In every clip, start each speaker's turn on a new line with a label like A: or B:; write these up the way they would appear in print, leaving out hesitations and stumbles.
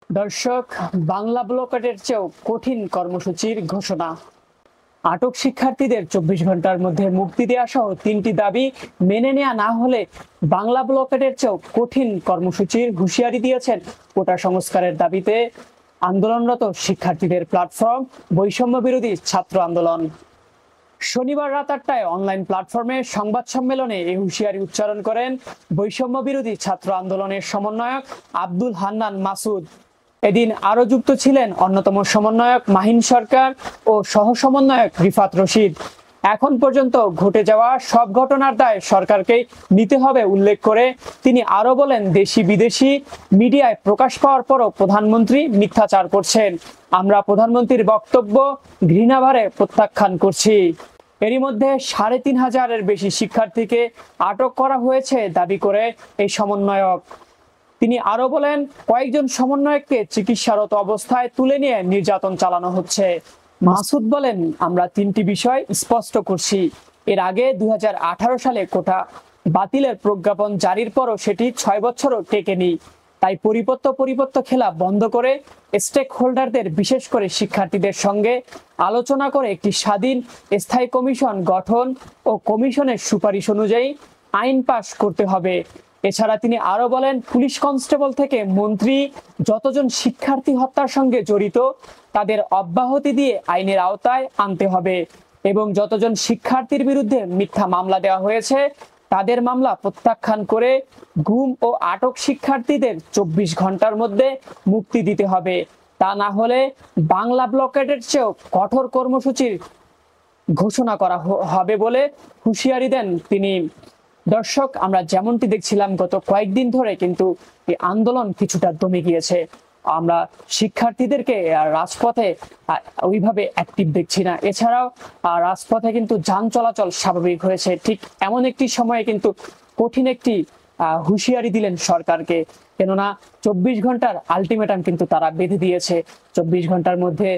A: দর্শক, বাংলা ব্লকেটের চেয়েও কঠিন কর্মসূচির ঘোষণা। আটক শিক্ষার্থীদের ২৪ ঘন্টার মধ্যে মুক্তি দেওয়া সহ ৩টি দাবি মেনে নেওয়া না হলে বাংলা ব্লকেটের চেয়েও কঠিন কর্মসূচির হুঁশিয়ারি দিয়েছেন কোটা সংস্কারের দাবিতে আন্দোলনরত শিক্ষার্থীদের প্ল্যাটফর্ম বৈষম্য বিরোধী ছাত্র আন্দোলন। শনিবার রাত ৮টায় অনলাইন প্ল্যাটফর্মে সংবাদ সম্মেলনে এই হুঁশিয়ারি উচ্চারণ করেন বৈষম্য বিরোধী ছাত্র আন্দোলনের সমন্বয়ক আব্দুল হান্নান মাসুদ। এদিন আরো যুক্ত ছিলেন অন্যতম সমন্বয়ক মাহিন সরকার ও সহ সমন্বয়ক রিফাত রশিদ। এখন পর্যন্ত ঘটে যাওয়া সব ঘটনার দায় সরকারকেই নিতে হবে উল্লেখ করে তিনি আরো বলেন, দেশি বিদেশি মিডিয়ায় প্রকাশ পাওয়ার পরও প্রধানমন্ত্রী মিথ্যাচার করছেন। আমরা প্রধানমন্ত্রীর বক্তব্য ঘৃণাভারে প্রত্যাখ্যান করছি। এরই মধ্যে ৩৫০০-এর বেশি শিক্ষার্থীকে আটক করা হয়েছে দাবি করে এই সমন্বয়ক। তিনি আরো বলেন, কয়েকজন সমন্বয়ককে চিকিৎসারত অবস্থায় তুলে নিয়ে নির্যাতন চালানো হচ্ছে। মাসুদ বলেন, আমরা ৩টি বিষয় স্পষ্ট করছি। এর আগে ২০১৮ সালে কোটা বাতিলের প্রজ্ঞাপন জারির পরও সেটি ৬ বছরও টেকেনি। তাই পরিপত্র খেলা বন্ধ করে স্টেক হোল্ডারদের, বিশেষ করে শিক্ষার্থীদের সঙ্গে আলোচনা করে একটি স্বাধীন স্থায়ী কমিশন গঠন ও কমিশনের সুপারিশ অনুযায়ী আইন পাশ করতে হবে। এছাড়া তিনি আরো বলেন, পুলিশ কনস্টেবল থেকে মন্ত্রী যতজন শিক্ষার্থী হত্যার সঙ্গে জড়িত তাদের অব্যাহতি দিয়ে আইনের আওতায় আনতে হবে এবং যতজন শিক্ষার্থীর বিরুদ্ধে মিথ্যা মামলা দেওয়া হয়েছে তাদের মামলা প্রত্যাখ্যান করে গুম ও আটক শিক্ষার্থীদের ২৪ ঘন্টার মধ্যে মুক্তি দিতে হবে। তা না হলে বাংলা ব্লকেটের চেয়েও কঠোর কর্মসূচির ঘোষণা করা হবে বলে হুঁশিয়ারি দেন তিনি। দর্শক, আমরা যেমনটি দেখছিলাম গত কয়েকদিন ধরে কিন্তু এই আন্দোলন কিছুটা দমে গিয়েছে। আমরা শিক্ষার্থীদেরকে রাজপথে ওইভাবে অ্যাক্টিভ দেখছি না। এছাড়াও রাজপথে কিন্তু যান চলাচল স্বাভাবিক হয়েছে। ঠিক এমন একটি সময়ে কিন্তু কঠিন একটি হুঁশিয়ারি দিলেন সরকারকে, কেননা ২৪ ঘন্টার আলটিমেটাম কিন্তু তারা বেঁধে দিয়েছে। ২৪ ঘন্টার মধ্যে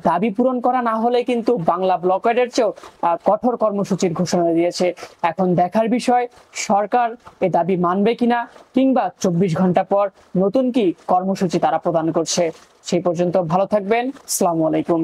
A: দাবি পূরণ করা না হলে কিন্তু বাংলা ব্লকেটের চেয়েও কঠোর কর্মসূচির ঘোষণা দিয়েছে। এখন দেখার বিষয় সরকার এ দাবি মানবে কিনা, কিংবা ২৪ ঘন্টা পর নতুন কি কর্মসূচি তারা প্রদান করছে। সেই পর্যন্ত ভালো থাকবেন। আসসালামু আলাইকুম।